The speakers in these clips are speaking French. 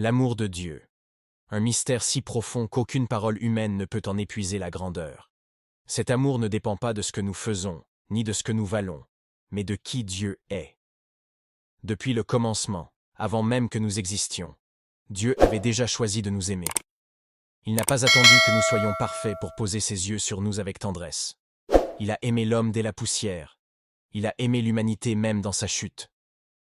L'amour de Dieu. Un mystère si profond qu'aucune parole humaine ne peut en épuiser la grandeur. Cet amour ne dépend pas de ce que nous faisons, ni de ce que nous valons, mais de qui Dieu est. Depuis le commencement, avant même que nous existions, Dieu avait déjà choisi de nous aimer. Il n'a pas attendu que nous soyons parfaits pour poser ses yeux sur nous avec tendresse. Il a aimé l'homme dès la poussière. Il a aimé l'humanité même dans sa chute.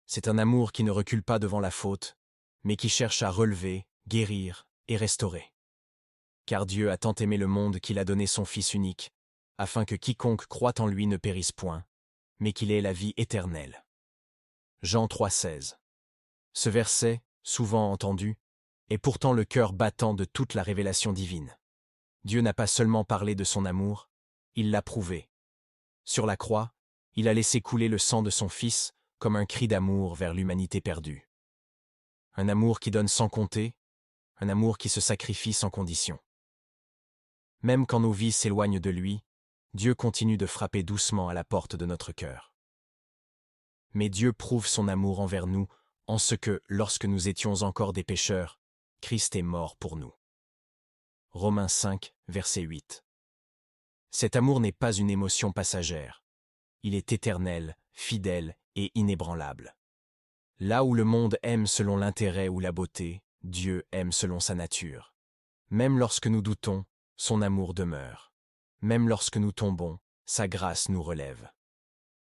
C'est un amour qui ne recule pas devant la faute, mais qui cherche à relever, guérir et restaurer. Car Dieu a tant aimé le monde qu'il a donné son Fils unique, afin que quiconque croit en lui ne périsse point, mais qu'il ait la vie éternelle. Jean 3,16. Ce verset, souvent entendu, est pourtant le cœur battant de toute la révélation divine. Dieu n'a pas seulement parlé de son amour, il l'a prouvé. Sur la croix, il a laissé couler le sang de son Fils comme un cri d'amour vers l'humanité perdue. Un amour qui donne sans compter, un amour qui se sacrifie sans condition. Même quand nos vies s'éloignent de lui, Dieu continue de frapper doucement à la porte de notre cœur. Mais Dieu prouve son amour envers nous en ce que, lorsque nous étions encore des pécheurs, Christ est mort pour nous. Romains 5, verset 8. Cet amour n'est pas une émotion passagère. Il est éternel, fidèle et inébranlable. Là où le monde aime selon l'intérêt ou la beauté, Dieu aime selon sa nature. Même lorsque nous doutons, son amour demeure. Même lorsque nous tombons, sa grâce nous relève.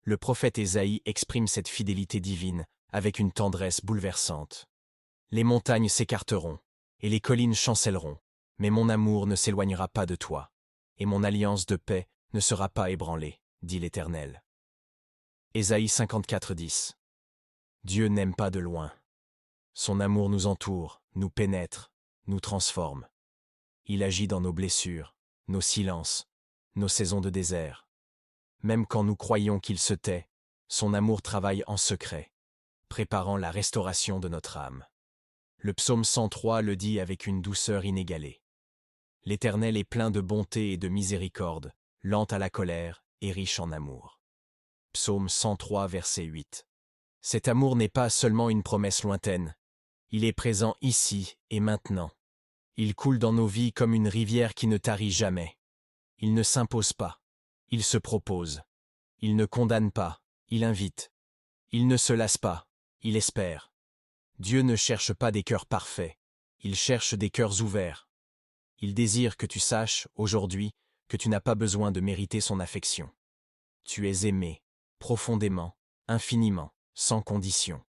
Le prophète Ésaïe exprime cette fidélité divine avec une tendresse bouleversante. Les montagnes s'écarteront, et les collines chancelleront, mais mon amour ne s'éloignera pas de toi, et mon alliance de paix ne sera pas ébranlée, dit l'Éternel. Ésaïe 54, 10. Dieu n'aime pas de loin. Son amour nous entoure, nous pénètre, nous transforme. Il agit dans nos blessures, nos silences, nos saisons de désert. Même quand nous croyons qu'il se tait, son amour travaille en secret, préparant la restauration de notre âme. Le psaume 103 le dit avec une douceur inégalée. L'Éternel est plein de bonté et de miséricorde, lent à la colère et riche en amour. Psaume 103, verset 8. Cet amour n'est pas seulement une promesse lointaine. Il est présent ici et maintenant. Il coule dans nos vies comme une rivière qui ne tarit jamais. Il ne s'impose pas. Il se propose. Il ne condamne pas. Il invite. Il ne se lasse pas. Il espère. Dieu ne cherche pas des cœurs parfaits. Il cherche des cœurs ouverts. Il désire que tu saches, aujourd'hui, que tu n'as pas besoin de mériter son affection. Tu es aimé, profondément, infiniment, sans condition.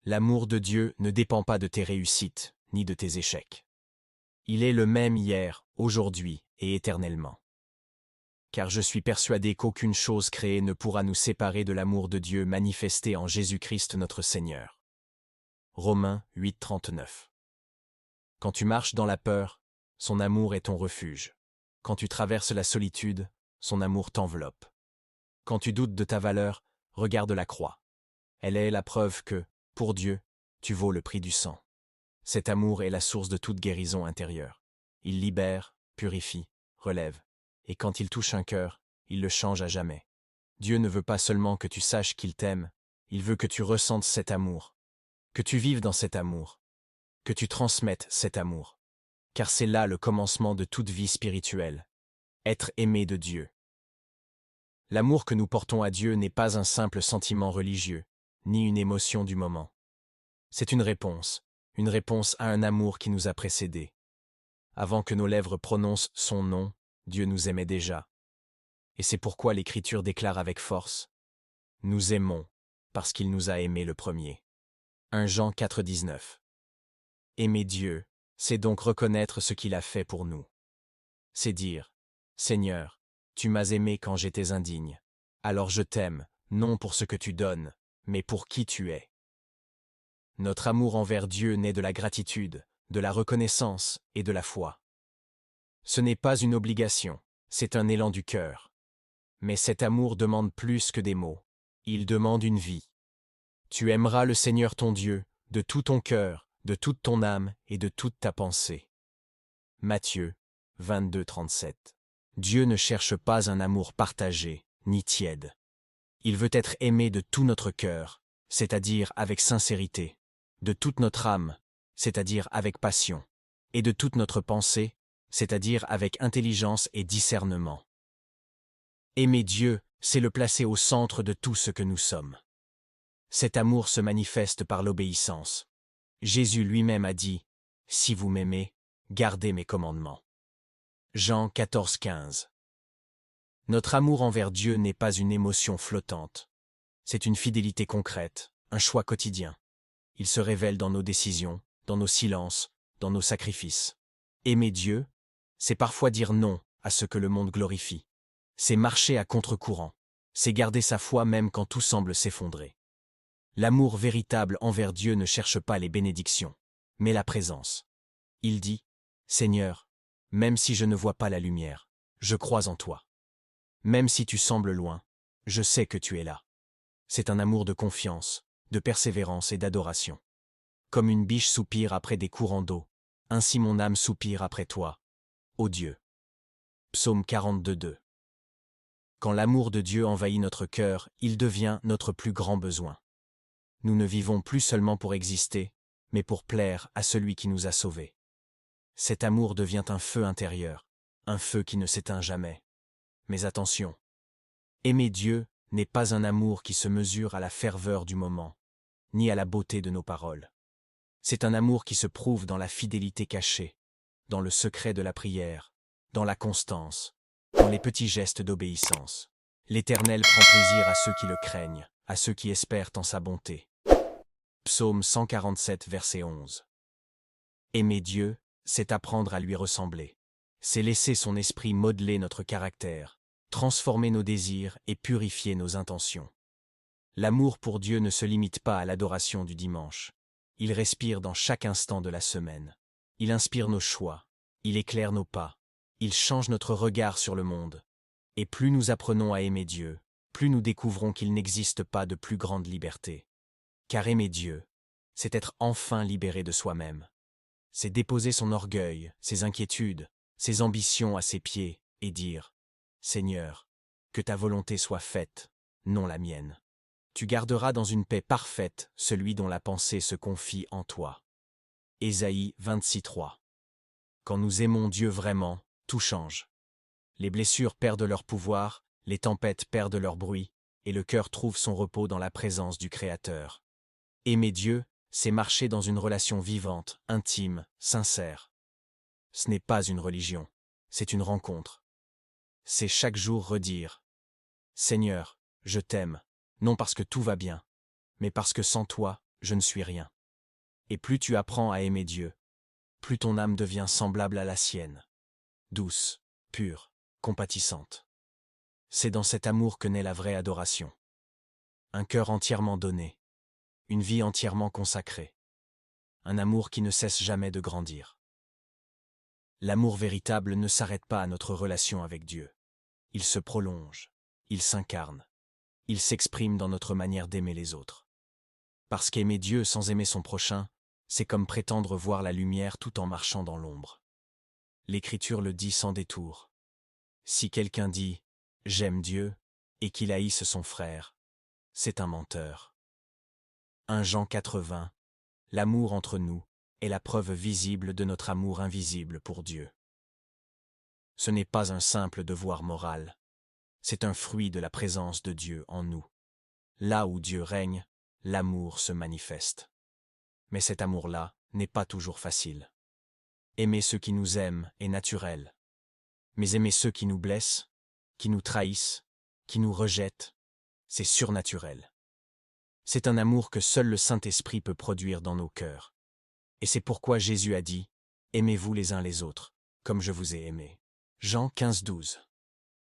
L'amour de Dieu ne dépend pas de tes réussites, ni de tes échecs. Il est le même hier, aujourd'hui et éternellement. Car je suis persuadé qu'aucune chose créée ne pourra nous séparer de l'amour de Dieu manifesté en Jésus-Christ notre Seigneur. Romains 8, 39. Quand tu marches dans la peur, son amour est ton refuge. Quand tu traverses la solitude, son amour t'enveloppe. Quand tu doutes de ta valeur, regarde la croix. Elle est la preuve que, pour Dieu, tu vaux le prix du sang. Cet amour est la source de toute guérison intérieure. Il libère, purifie, relève, et quand il touche un cœur, il le change à jamais. Dieu ne veut pas seulement que tu saches qu'il t'aime, il veut que tu ressentes cet amour, que tu vives dans cet amour, que tu transmettes cet amour. Car c'est là le commencement de toute vie spirituelle. Être aimé de Dieu. L'amour que nous portons à Dieu n'est pas un simple sentiment religieux, ni une émotion du moment. C'est une réponse à un amour qui nous a précédés. Avant que nos lèvres prononcent son nom, Dieu nous aimait déjà. Et c'est pourquoi l'Écriture déclare avec force « Nous aimons, parce qu'il nous a aimés le premier ». 1 Jean 4, 19. Aimer Dieu, c'est donc reconnaître ce qu'il a fait pour nous. C'est dire « Seigneur, tu m'as aimé quand j'étais indigne. Alors je t'aime, non pour ce que tu donnes, mais pour qui tu es. » Notre amour envers Dieu naît de la gratitude, de la reconnaissance et de la foi. Ce n'est pas une obligation, c'est un élan du cœur. Mais cet amour demande plus que des mots. Il demande une vie. Tu aimeras le Seigneur ton Dieu, de tout ton cœur, de toute ton âme et de toute ta pensée. Matthieu 22, 37. Dieu ne cherche pas un amour partagé, ni tiède. Il veut être aimé de tout notre cœur, c'est-à-dire avec sincérité, de toute notre âme, c'est-à-dire avec passion, et de toute notre pensée, c'est-à-dire avec intelligence et discernement. Aimer Dieu, c'est le placer au centre de tout ce que nous sommes. Cet amour se manifeste par l'obéissance. Jésus lui-même a dit « Si vous m'aimez, gardez mes commandements ». Jean 14,15. Notre amour envers Dieu n'est pas une émotion flottante. C'est une fidélité concrète, un choix quotidien. Il se révèle dans nos décisions, dans nos silences, dans nos sacrifices. Aimer Dieu, c'est parfois dire non à ce que le monde glorifie. C'est marcher à contre-courant. C'est garder sa foi même quand tout semble s'effondrer. L'amour véritable envers Dieu ne cherche pas les bénédictions, mais la présence. Il dit « Seigneur, même si je ne vois pas la lumière, je crois en toi. Même si tu sembles loin, je sais que tu es là. » C'est un amour de confiance, de persévérance et d'adoration. Comme une biche soupire après des courants d'eau, ainsi mon âme soupire après toi, ô Dieu. Psaume 42,2. Quand l'amour de Dieu envahit notre cœur, il devient notre plus grand besoin. Nous ne vivons plus seulement pour exister, mais pour plaire à celui qui nous a sauvés. Cet amour devient un feu intérieur, un feu qui ne s'éteint jamais. Mais attention, aimer Dieu n'est pas un amour qui se mesure à la ferveur du moment, ni à la beauté de nos paroles. C'est un amour qui se prouve dans la fidélité cachée, dans le secret de la prière, dans la constance, dans les petits gestes d'obéissance. L'Éternel prend plaisir à ceux qui le craignent, à ceux qui espèrent en sa bonté. Psaume 147, verset 11. Aimer Dieu, c'est apprendre à lui ressembler. C'est laisser son esprit modeler notre caractère, transformer nos désirs et purifier nos intentions. L'amour pour Dieu ne se limite pas à l'adoration du dimanche. Il respire dans chaque instant de la semaine. Il inspire nos choix, il éclaire nos pas, il change notre regard sur le monde. Et plus nous apprenons à aimer Dieu, plus nous découvrons qu'il n'existe pas de plus grande liberté. Car aimer Dieu, c'est être enfin libéré de soi-même. C'est déposer son orgueil, ses inquiétudes, ses ambitions à ses pieds et dire « Seigneur, que ta volonté soit faite, non la mienne. » Tu garderas dans une paix parfaite celui dont la pensée se confie en toi. Ésaïe 26,3. Quand nous aimons Dieu vraiment, tout change. Les blessures perdent leur pouvoir, les tempêtes perdent leur bruit, et le cœur trouve son repos dans la présence du Créateur. Aimer Dieu, c'est marcher dans une relation vivante, intime, sincère. Ce n'est pas une religion, c'est une rencontre. C'est chaque jour redire « Seigneur, je t'aime, non parce que tout va bien, mais parce que sans toi, je ne suis rien. » Et plus tu apprends à aimer Dieu, plus ton âme devient semblable à la sienne, douce, pure, compatissante. C'est dans cet amour que naît la vraie adoration. Un cœur entièrement donné, une vie entièrement consacrée, un amour qui ne cesse jamais de grandir. L'amour véritable ne s'arrête pas à notre relation avec Dieu. Il se prolonge, il s'incarne, il s'exprime dans notre manière d'aimer les autres. Parce qu'aimer Dieu sans aimer son prochain, c'est comme prétendre voir la lumière tout en marchant dans l'ombre. L'Écriture le dit sans détour. Si quelqu'un dit « J'aime Dieu » et qu'il haïsse son frère, c'est un menteur. 1 Jean 4,20. L'amour entre nous est la preuve visible de notre amour invisible pour Dieu. Ce n'est pas un simple devoir moral, c'est un fruit de la présence de Dieu en nous. Là où Dieu règne, l'amour se manifeste. Mais cet amour-là n'est pas toujours facile. Aimer ceux qui nous aiment est naturel. Mais aimer ceux qui nous blessent, qui nous trahissent, qui nous rejettent, c'est surnaturel. C'est un amour que seul le Saint-Esprit peut produire dans nos cœurs. Et c'est pourquoi Jésus a dit « Aimez-vous les uns les autres, comme je vous ai aimé ». Jean 15,12.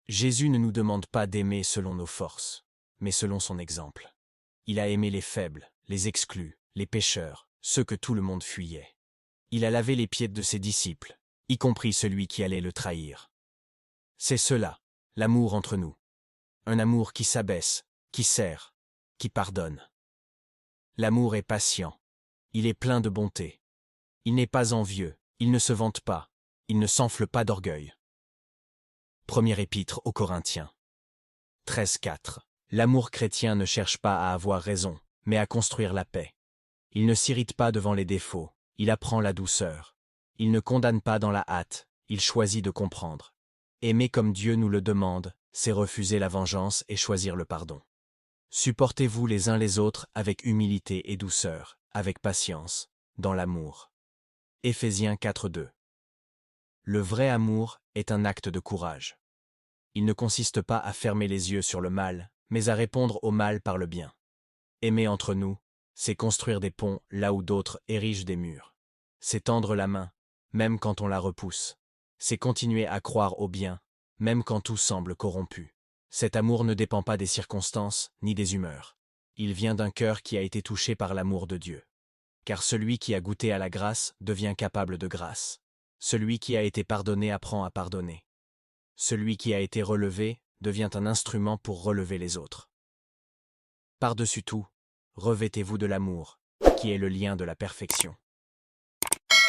Jésus ne nous demande pas d'aimer selon nos forces, mais selon son exemple. Il a aimé les faibles, les exclus, les pécheurs, ceux que tout le monde fuyait. Il a lavé les pieds de ses disciples, y compris celui qui allait le trahir. C'est cela, l'amour entre nous. Un amour qui s'abaisse, qui sert, qui pardonne. L'amour est patient. Il est plein de bonté. Il n'est pas envieux, il ne se vante pas, il ne s'enfle pas d'orgueil. Première épître aux Corinthiens. 13,4. L'amour chrétien ne cherche pas à avoir raison, mais à construire la paix. Il ne s'irrite pas devant les défauts, Il apprend la douceur. Il ne condamne pas dans la hâte, il choisit de comprendre. Aimer comme Dieu nous le demande, c'est refuser la vengeance et choisir le pardon. Supportez-vous les uns les autres avec humilité et douceur, avec patience, dans l'amour. Éphésiens 4:2. Le vrai amour est un acte de courage. Il ne consiste pas à fermer les yeux sur le mal, mais à répondre au mal par le bien. Aimer entre nous, c'est construire des ponts là où d'autres érigent des murs. C'est tendre la main, même quand on la repousse. C'est continuer à croire au bien, même quand tout semble corrompu. Cet amour ne dépend pas des circonstances ni des humeurs. Il vient d'un cœur qui a été touché par l'amour de Dieu. Car celui qui a goûté à la grâce devient capable de grâce. Celui qui a été pardonné apprend à pardonner. Celui qui a été relevé devient un instrument pour relever les autres. Par-dessus tout, revêtez-vous de l'amour, qui est le lien de la perfection.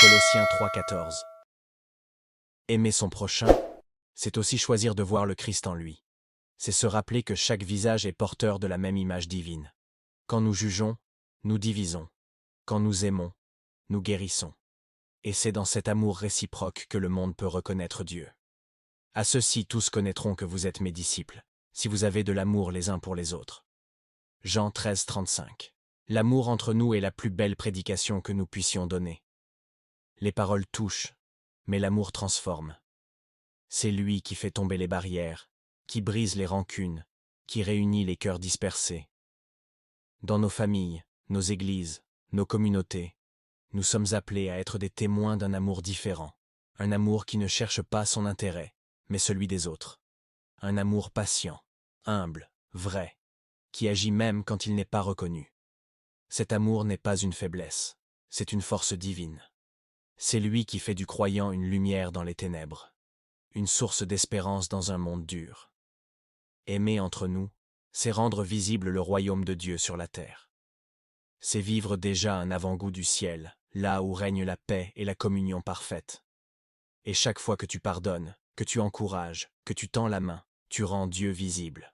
Colossiens 3:14. Aimer son prochain, c'est aussi choisir de voir le Christ en lui. C'est se rappeler que chaque visage est porteur de la même image divine. Quand nous jugeons, nous divisons. Quand nous aimons, nous guérissons. Et c'est dans cet amour réciproque que le monde peut reconnaître Dieu. À ceux-ci tous connaîtront que vous êtes mes disciples, si vous avez de l'amour les uns pour les autres. Jean 13:35. L'amour entre nous est la plus belle prédication que nous puissions donner. Les paroles touchent, mais l'amour transforme. C'est lui qui fait tomber les barrières, qui brise les rancunes, qui réunit les cœurs dispersés. Dans nos familles, nos églises, nos communautés, nous sommes appelés à être des témoins d'un amour différent, un amour qui ne cherche pas son intérêt, mais celui des autres. Un amour patient, humble, vrai, qui agit même quand il n'est pas reconnu. Cet amour n'est pas une faiblesse, c'est une force divine. C'est lui qui fait du croyant une lumière dans les ténèbres, une source d'espérance dans un monde dur. Aimer entre nous, c'est rendre visible le royaume de Dieu sur la terre. C'est vivre déjà un avant-goût du ciel, là où règne la paix et la communion parfaite. Et chaque fois que tu pardonnes, que tu encourages, que tu tends la main, tu rends Dieu visible.